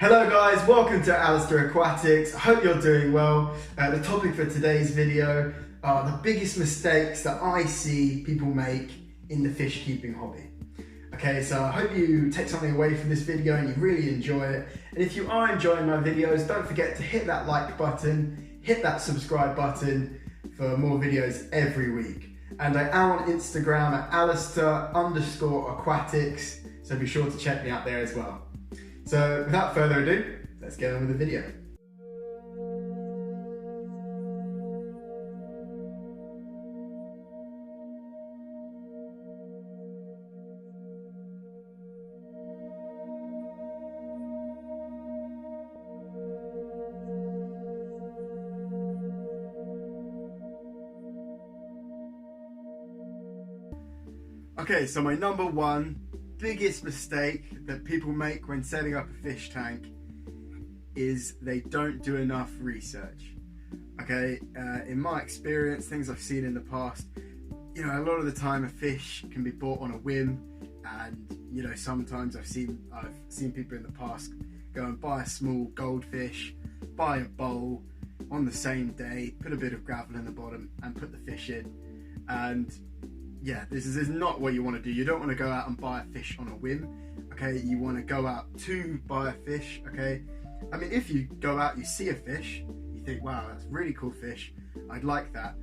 Hello guys, welcome to Alasdair Aquatics. I hope you're doing well. The topic for today's video are the biggest mistakes that I see people make in the fish keeping hobby. Okay, so I hope you take something away from this video and you really enjoy it. And if you are enjoying my videos, don't forget to hit that like button, hit that subscribe button for more videos every week. And I am on Instagram at alasdair_aquatics, so be sure to check me out there as well. So without further ado, let's get on with the video. Okay, so my number one biggest mistake that people make when setting up a fish tank is they don't do enough research. Okay, in my experience, things I've seen in the past, a lot of the time a fish can be bought on a whim, and sometimes I've seen people in the past go and buy a small goldfish, buy a bowl on the same day, put a bit of gravel in the bottom and put the fish in. And yeah, this is not what you want to do. You don't want to go out and buy a fish on a whim, okay? You want to go out to buy a fish, okay? I mean, if you go out, you see a fish, you think, wow, that's a really cool fish, I'd like that.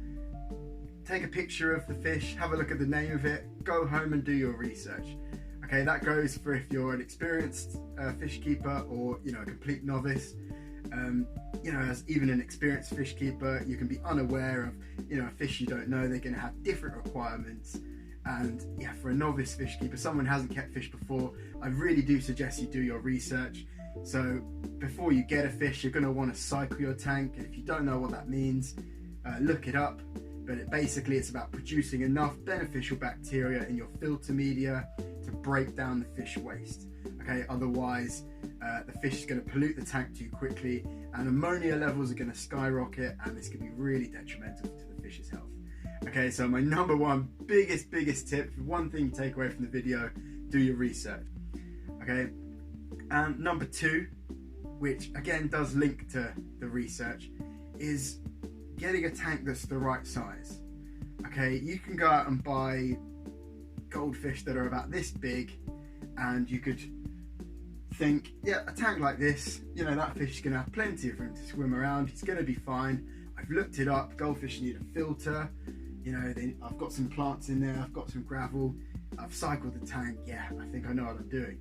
Take a picture of the fish, have a look at the name of it, go home and do your research. Okay, that goes for if you're an experienced fish keeper or, a complete novice. As even an experienced fish keeper, you can be unaware of, a fish you don't know. They're going to have different requirements. And yeah, for a novice fish keeper, someone who hasn't kept fish before, I really do suggest you do your research. So before you get a fish, you're going to want to cycle your tank. And if you don't know what that means, look it up. But basically it's about producing enough beneficial bacteria in your filter media to break down the fish waste. Okay, otherwise the fish is going to pollute the tank too quickly and ammonia levels are going to skyrocket, and this can be really detrimental to the fish's health. Okay, so my number one biggest tip, one thing you take away from the video, do your research. Okay, and number two, which again does link to the research, is getting a tank that's the right size. Okay, you can go out and buy goldfish that are about this big, and you could think, yeah, a tank like this, that fish is going to have plenty of room to swim around, it's going to be fine. I've looked it up, goldfish need a filter, I've got some plants in there, I've got some gravel, I've cycled the tank, yeah, I think I know what I'm doing.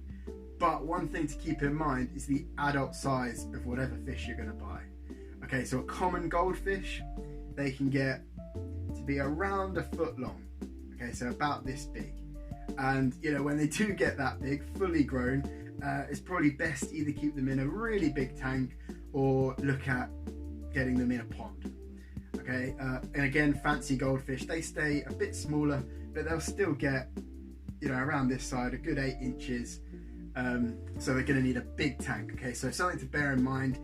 But one thing to keep in mind is the adult size of whatever fish you're going to buy. Okay, so a common goldfish, they can get to be around a foot long. Okay, so about this big. And when they do get that big, fully grown, it's probably best to either keep them in a really big tank or look at getting them in a pond. Okay, and again, fancy goldfish, they stay a bit smaller, but they'll still get, around this side, a good 8 inches. So they're going to need a big tank. Okay, so something to bear in mind,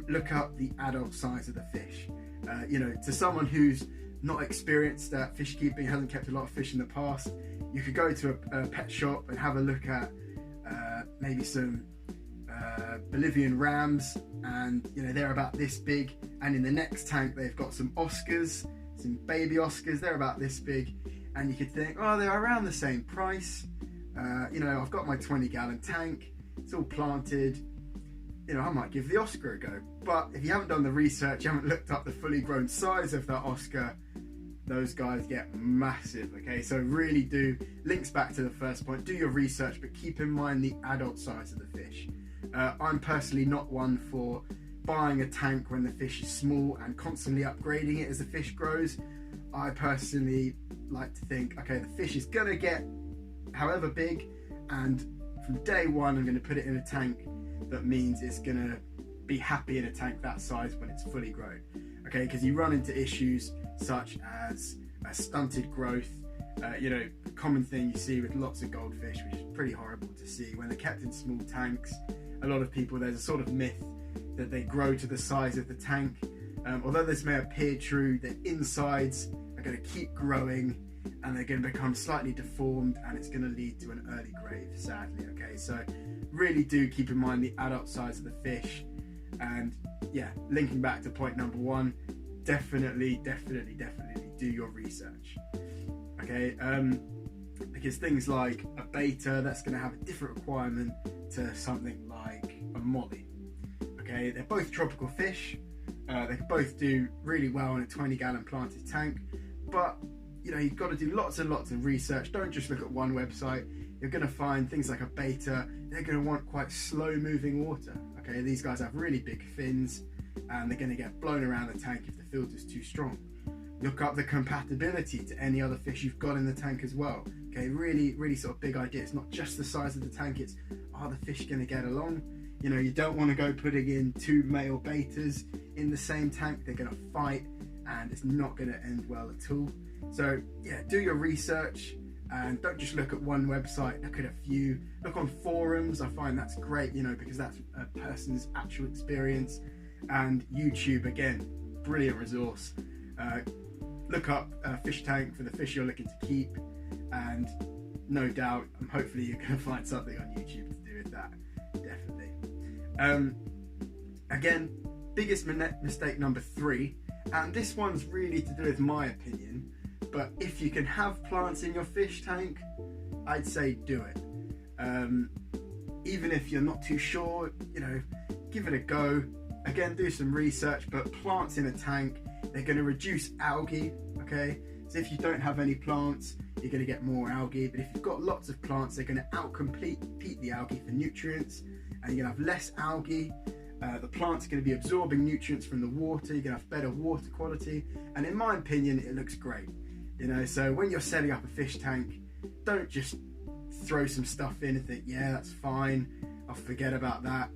look up the adult size of the fish. To someone who's not experienced at fish keeping, hasn't kept a lot of fish in the past, you could go to a pet shop and have a look at maybe some Bolivian rams, and they're about this big, and in the next tank they've got some Oscars, some baby Oscars, they're about this big, and you could think, oh, they're around the same price. I've got my 20-gallon tank, it's all planted, I might give the Oscar a go. But if you haven't done the research, you haven't looked up the fully grown size of that Oscar, those guys get massive. Okay, so really do, links back to the first point, do your research, but keep in mind the adult size of the fish. I'm personally not one for buying a tank when the fish is small and constantly upgrading it as the fish grows. I personally like to think, okay, the fish is gonna get however big, and from day one I'm going to put it in a tank that means it's going to be happy in a tank that size when it's fully grown. Okay, because you run into issues such as stunted growth, common thing you see with lots of goldfish, which is pretty horrible to see when they're kept in small tanks. A lot of people, there's a sort of myth that they grow to the size of the tank. Although this may appear true, the insides are going to keep growing and they're going to become slightly deformed, and it's going to lead to an early grave, sadly. Okay, so really do keep in mind the adult size of the fish. And yeah, linking back to point number one, definitely do your research. Okay, because things like a beta, that's going to have a different requirement to something like a molly. Okay, they're both tropical fish. They can both do really well in a 20-gallon planted tank, but you know, you've got to do lots and lots of research. Don't just look at one website. You're going to find things like a beta, they're going to want quite slow moving water. Okay, these guys have really big fins and they're going to get blown around the tank if the filter's too strong. Look up the compatibility to any other fish you've got in the tank as well. Okay, really sort of big idea. It's not just the size of the tank, it's are the fish going to get along? You know, you don't want to go putting in 2 male betas in the same tank. They're going to fight and it's not going to end well at all. So yeah, do your research and don't just look at one website, look at a few. Look on forums. I find that's great, you know, because that's a person's actual experience. And YouTube, again, brilliant resource. Look up a fish tank for the fish you're looking to keep, and no doubt, hopefully you're going to find something on YouTube to do with that, definitely. Again, biggest mistake number 3, and this one's really to do with my opinion, but if you can have plants in your fish tank, I'd say do it. Even if you're not too sure, you know, give it a go. Again, do some research, but plants in a tank, they're going to reduce algae, okay? So if you don't have any plants, you're going to get more algae, but if you've got lots of plants, they're going to outcompete the algae for nutrients, and you're going to have less algae. The plant's going to be absorbing nutrients from the water, you're going to have better water quality, and in my opinion, it looks great. You know, so when you're setting up a fish tank, don't just throw some stuff in and think, yeah, that's fine, I'll forget about that.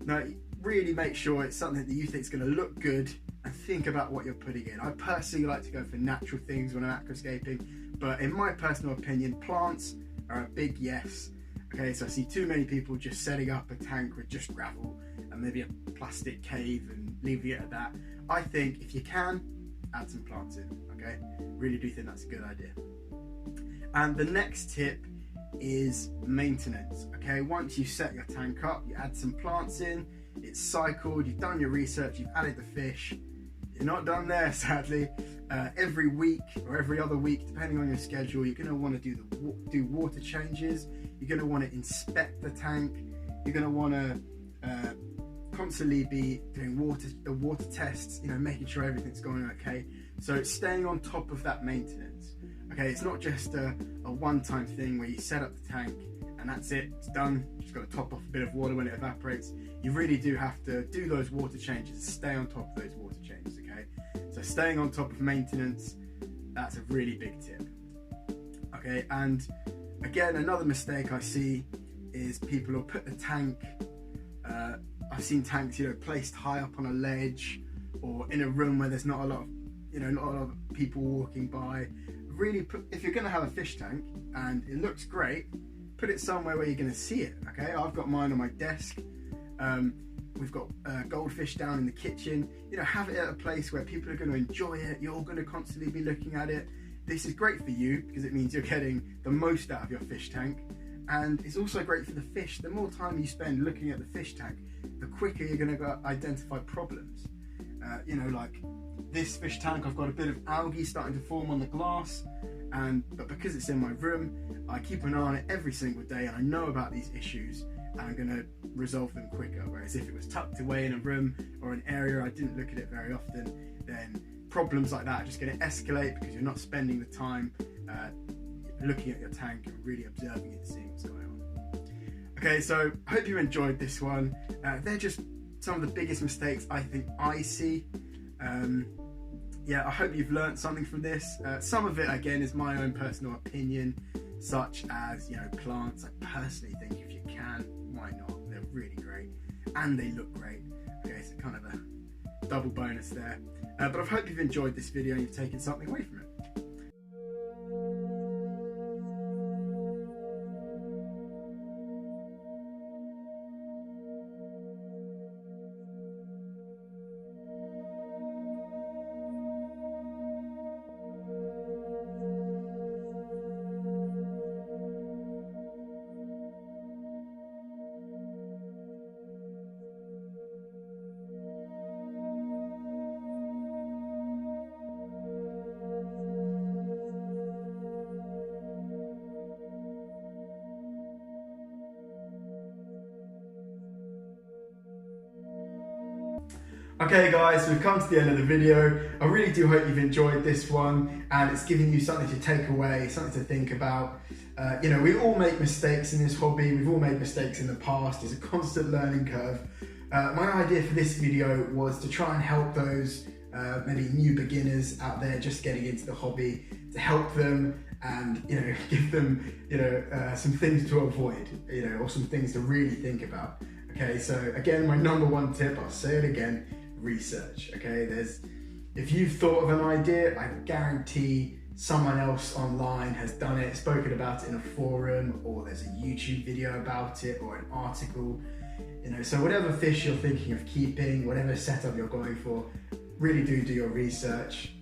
No, really make sure it's something that you think is going to look good, and think about what you're putting in. I personally like to go for natural things when I'm aquascaping, but in my personal opinion, plants are a big yes. Okay, so I see too many people just setting up a tank with just gravel and maybe a plastic cave and leaving it at that. I think if you can, add some plants in, okay? Really do think that's a good idea. And the next tip is maintenance, okay? Once you set your tank up, you add some plants in, it's cycled, you've done your research, you've added the fish. You're not done there, sadly. Every week or every other week, depending on your schedule, you're going to want to do water changes. You're going to want to inspect the tank. You're going to want to constantly be doing water tests, you know, making sure everything's going okay. So it's staying on top of that maintenance. Okay, it's not just a one-time thing where you set up the tank and that's it, it's done. You've just got to top off a bit of water when it evaporates. You really do have to do those water changes, stay on top of those water changes, okay? So staying on top of maintenance, that's a really big tip. Okay, and again, another mistake I see is people will put the tank, I've seen tanks, you know, placed high up on a ledge or in a room where there's not a lot of, you know, not a lot of people walking by. Really if you're going to have a fish tank and it looks great, put it somewhere where you're going to see it, okay? I've got mine on my desk. We've got goldfish down in the kitchen. You know, have it at a place where people are going to enjoy it. You're going to constantly be looking at it. This is great for you because it means you're getting the most out of your fish tank, and it's also great for the fish. The more time you spend looking at the fish tank, the quicker you're going to identify problems. You know, like this fish tank, I've got a bit of algae starting to form on the glass, but because it's in my room, I keep an eye on it every single day, and I know about these issues, and I'm going to resolve them quicker. Whereas if it was tucked away in a room or an area I didn't look at it very often, then problems like that are just going to escalate because you're not spending the time looking at your tank and really observing it, seeing what's going on. Okay, so I hope you enjoyed this one. They're just some of the biggest mistakes I think I see. Yeah, I hope you've learned something from this. Some of it, again, is my own personal opinion, such as, you know, plants. I personally think if you can, why not? They're really great and they look great. Okay, so kind of a double bonus there. But I hope you've enjoyed this video and you've taken something away from it. Okay guys, we've come to the end of the video. I really do hope you've enjoyed this one and it's giving you something to take away, something to think about. You know, we all make mistakes in this hobby. We've all made mistakes in the past. It's a constant learning curve. My idea for this video was to try and help those maybe new beginners out there just getting into the hobby, to help them and, you know, give them, you know, some things to avoid, you know, or some things to really think about. Okay, so again, my number one tip, I'll say it again, research. Okay, if you've thought of an idea, I guarantee someone else online has done it, spoken about it in a forum, or there's a YouTube video about it, or an article. You know, so whatever fish you're thinking of keeping, whatever setup you're going for, really do your research.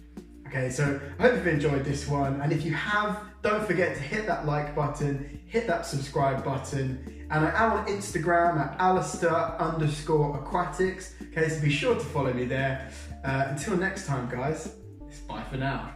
Okay, so I hope you've enjoyed this one, and if you have, don't forget to hit that like button, hit that subscribe button, and I am on Instagram at alasdair_aquatics. Okay, so be sure to follow me there. Until next time, guys, it's bye for now.